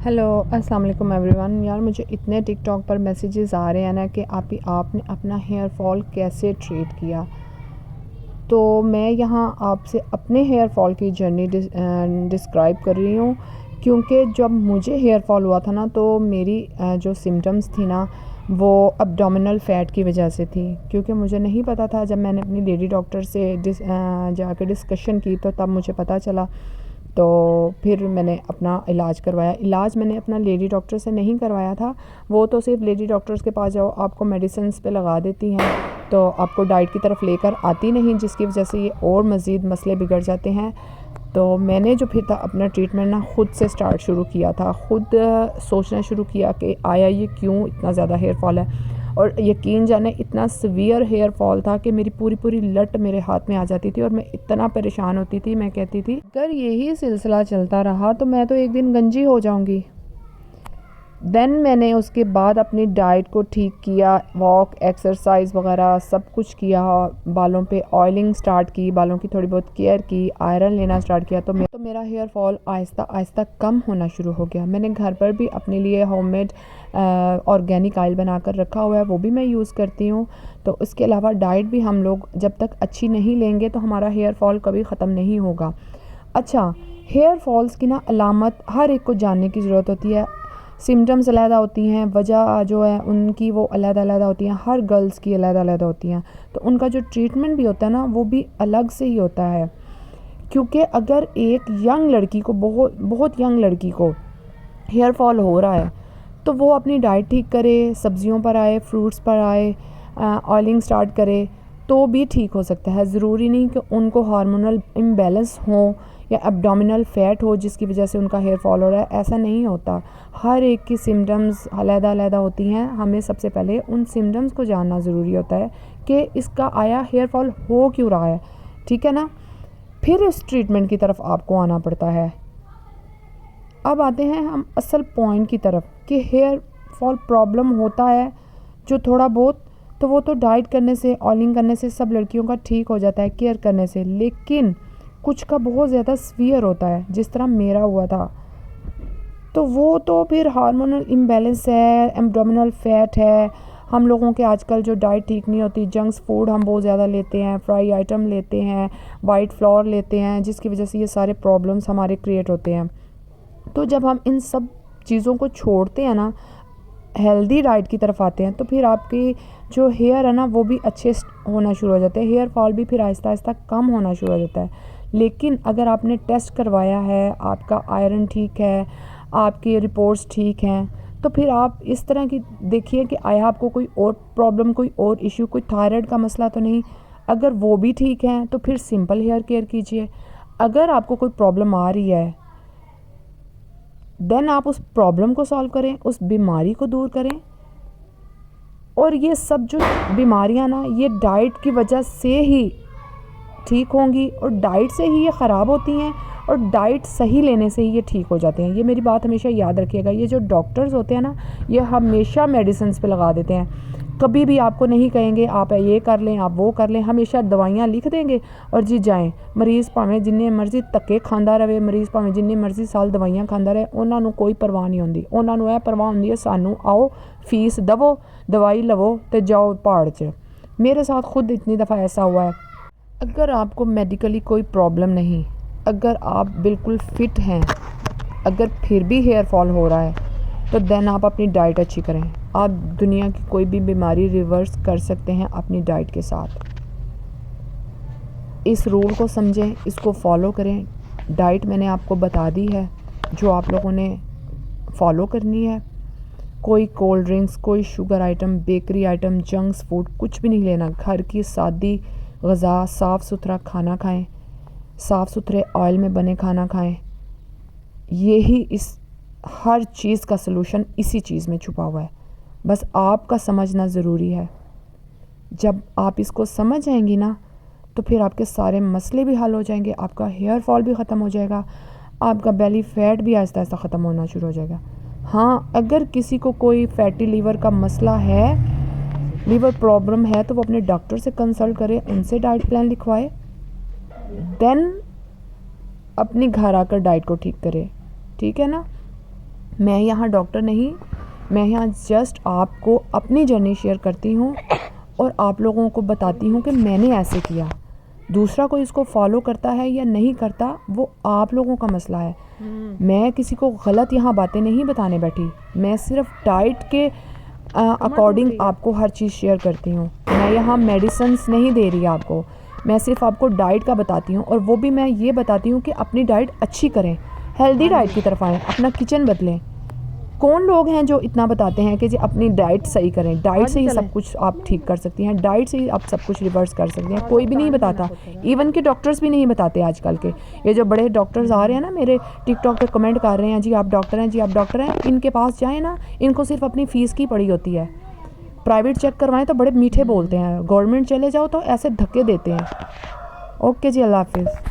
Hello अस्सलाम वालेकुम everyone. यार मुझे इतने टिकटॉक पर मैसेजेस आ रहे हैं ना कि आपने अपना हेयर फॉल कैसे ट्रीट किया। तो मैं यहाँ आपसे अपने हेयर फॉल की जर्नी डिस्क्राइब कर रही हूँ, क्योंकि जब मुझे हेयर फॉल हुआ था ना तो मेरी जो सिम्टम्स थी ना वो अब्डोमिनल फ़ैट की वजह से थी। क्योंकि मुझे नहीं पता था, जब मैंने अपनी लेडी डॉक्टर से जाके डिस्कशन की तो तब मुझे पता चला। तो फिर मैंने अपना इलाज करवाया। इलाज मैंने अपना लेडी डॉक्टर से नहीं करवाया था। वो तो सिर्फ लेडी डॉक्टर्स के पास जाओ, आपको मेडिसिन्स पे लगा देती हैं, तो आपको डाइट की तरफ लेकर आती नहीं, जिसकी वजह से ये और मज़ीद मसले बिगड़ जाते हैं। तो मैंने जो फिर था अपना ट्रीटमेंट ना ख़ुद से स्टार्ट शुरू किया था। ख़ुद सोचना शुरू किया कि आया ये क्यों इतना ज़्यादा हेयर फॉल है। और यकीन जाने इतना सीवियर हेयर फॉल था कि मेरी पूरी पूरी लट मेरे हाथ में आ जाती थी और मैं इतना परेशान होती थी। मैं कहती थी अगर यही सिलसिला चलता रहा तो मैं तो एक दिन गंजी हो जाऊंगी। देन मैंने उसके बाद अपनी डाइट को ठीक किया, वॉक एक्सरसाइज वगैरह सब कुछ किया, बालों पे ऑयलिंग स्टार्ट की, बालों की थोड़ी बहुत केयर की, आयरन लेना स्टार्ट किया। तो मेरा हेयर फॉल आहिस्ता आहिस्ता कम होना शुरू हो गया। मैंने घर पर भी अपने लिए होममेड ऑर्गेनिक ऑयल बनाकर रखा हुआ है, वो भी मैं यूज़ करती हूँ। तो इसके अलावा डाइट भी हम लोग जब तक अच्छी नहीं लेंगे तो हमारा हेयर फॉल कभी ख़त्म नहीं होगा। अच्छा, हेयर फॉल्स की ना अलामत हर एक को जानने की ज़रूरत होती है। सिम्टम्स अलग होती हैं, वजह जो है उनकी वो अलग अलग होती हैं, हर गर्ल्स की अलग अलग होती हैं। तो उनका जो ट्रीटमेंट भी होता है ना वो भी अलग से ही होता है। क्योंकि अगर एक यंग लड़की को बहुत यंग लड़की को हेयर फॉल हो रहा है तो वो अपनी डाइट ठीक करे, सब्जियों पर आए, फ्रूट्स पर आए, ऑयलिंग स्टार्ट करे तो भी ठीक हो सकता है। ज़रूरी नहीं कि उनको हार्मोनल इम्बैलेंस हो या एब्डोमिनल फ़ैट हो जिसकी वजह से उनका हेयर फॉल हो रहा है, ऐसा नहीं होता। हर एक की सिम्टम्स अलग-अलग होती हैं। हमें सबसे पहले उन सिम्टम्स को जानना ज़रूरी होता है कि इसका आया हेयर फॉल हो क्यों रहा है, ठीक है ना। फिर उस ट्रीटमेंट की तरफ आपको आना पड़ता है। अब आते हैं हम असल पॉइंट की तरफ कि हेयर फॉल प्रॉब्लम होता है जो थोड़ा बहुत, तो वो तो डाइट करने से, ऑयलिंग करने से सब लड़कियों का ठीक हो जाता है, केयर करने से। लेकिन कुछ का बहुत ज़्यादा सीवियर होता है, जिस तरह मेरा हुआ था। तो वो तो फिर हार्मोनल इम्बैलेंस है, एब्डोमिनल फ़ैट है। हम लोगों के आजकल जो डाइट ठीक नहीं होती, जंक्स फूड हम बहुत ज़्यादा लेते हैं, फ्राई आइटम लेते हैं, वाइट फ्लोर लेते हैं, जिसकी वजह से ये सारे प्रॉब्लम्स हमारे क्रिएट होते हैं। तो जब हम इन सब चीज़ों को छोड़ते हैं ना, हेल्दी डाइट की तरफ आते हैं, तो फिर आपकी जो हेयर है ना वो भी अच्छे होना शुरू हो जाते हैं। हेयर फॉल भी फिर आहिस्ता आहिस्ता कम होना शुरू हो जाता है। लेकिन अगर आपने टेस्ट करवाया है, आपका आयरन ठीक है, आपकी रिपोर्ट्स ठीक हैं, तो फिर आप इस तरह की देखिए कि आया आपको कोई और प्रॉब्लम, कोई और इश्यू, कोई थायराइड का मसला तो नहीं। अगर वो भी ठीक है तो फिर सिंपल हेयर केयर कीजिए। अगर आपको कोई प्रॉब्लम आ रही है देन आप उस प्रॉब्लम को सॉल्व करें, उस बीमारी को दूर करें। और ये सब जो बीमारियां ना ये डाइट की वजह से ही ठीक होंगी, और डाइट से ही ये ख़राब होती हैं, और डाइट सही लेने से ही ये ठीक हो जाते हैं। ये मेरी बात हमेशा याद रखिएगा। ये जो डॉक्टर्स होते हैं ना ये हमेशा मेडिसिन पे लगा देते हैं। कभी भी आपको नहीं कहेंगे आप ये कर लें, आप वो कर लें, हमेशा दवाइयाँ लिख देंगे और जी जाएँ। मरीज़ भावें जिन्ने मर्जी धक्के खांदा रहे, मरीज़ भावें जिन्ने मर्जी साल दवाइयाँ खांदा रहे, उन्होंने कोई परवाह नहीं होंदी। उन्होंने यह परवाह होंदी है सानू आओ फीस दवो, दवाई लवो तो जाओ पहाड़ च। मेरे साथ खुद इतनी दफ़ा ऐसा हुआ है। अगर आपको मेडिकली कोई प्रॉब्लम नहीं, अगर आप बिल्कुल फ़िट हैं, अगर फिर भी हेयर फॉल हो रहा है तो देन आप अपनी डाइट अच्छी करें। आप दुनिया की कोई भी बीमारी रिवर्स कर सकते हैं अपनी डाइट के साथ। इस रूल को समझें, इसको फॉलो करें। डाइट मैंने आपको बता दी है जो आप लोगों ने फॉलो करनी है। कोई कोल्ड ड्रिंक्स, कोई sugar item, bakery item, junks food कुछ भी नहीं लेना। घर की सादी ग़ज़ा, साफ़ सुथरा खाना खाएं, साफ़ सुथरे ऑयल में बने खाना खाएं। यही इस हर चीज़ का सलूशन इसी चीज़ में छुपा हुआ है। बस आपका समझना ज़रूरी है। जब आप इसको समझ जाएंगी ना तो फिर आपके सारे मसले भी हल हो जाएंगे, आपका हेयर फॉल भी ख़त्म हो जाएगा, आपका बेली फ़ैट भी आहिस्ता आहिस्ता ख़त्म होना शुरू हो जाएगा। हाँ, अगर किसी को कोई फैटी लीवर का मसला है, लीवर प्रॉब्लम है, तो वो अपने डॉक्टर से कंसल्ट करें, उनसे डाइट प्लान लिखवाए, देन अपने घर आकर डाइट को ठीक करें, ठीक है ना। मैं यहाँ डॉक्टर नहीं, मैं यहाँ जस्ट आपको अपनी जर्नी शेयर करती हूँ और आप लोगों को बताती हूँ कि मैंने ऐसे किया। दूसरा कोई इसको फॉलो करता है या नहीं करता वो आप लोगों का मसला है। मैं किसी को गलत यहाँ बातें नहीं बताने बैठी, मैं सिर्फ डाइट के अकॉर्डिंग आपको हर चीज़ शेयर करती हूँ। मैं यहाँ मेडिसिन्स नहीं दे रही आपको, मैं सिर्फ आपको डाइट का बताती हूँ, और वो भी मैं ये बताती हूँ कि अपनी डाइट अच्छी करें, हेल्दी डाइट की तरफ आएँ, अपना किचन बदलें। कौन लोग हैं जो इतना बताते हैं कि जी अपनी डाइट सही करें, डाइट से ही सब कुछ आप ठीक कर सकती हैं, डाइट से ही आप सब कुछ रिवर्स कर सकती हैं। कोई भी नहीं बताता, इवन के डॉक्टर्स भी नहीं बताते आजकल के। ये जो बड़े डॉक्टर्स आ रहे हैं ना, मेरे टिकटॉक पे कमेंट कर रहे हैं जी आप डॉक्टर हैं, जी आप डॉक्टर हैं, इनके पास जाएँ ना, इनको सिर्फ अपनी फ़ीस की पड़ी होती है। प्राइवेट चेक करवाएं तो बड़े मीठे बोलते हैं, गवर्नमेंट चले जाओ तो ऐसे धक्के देते हैं। ओके जी, अल्लाह हाफिज़।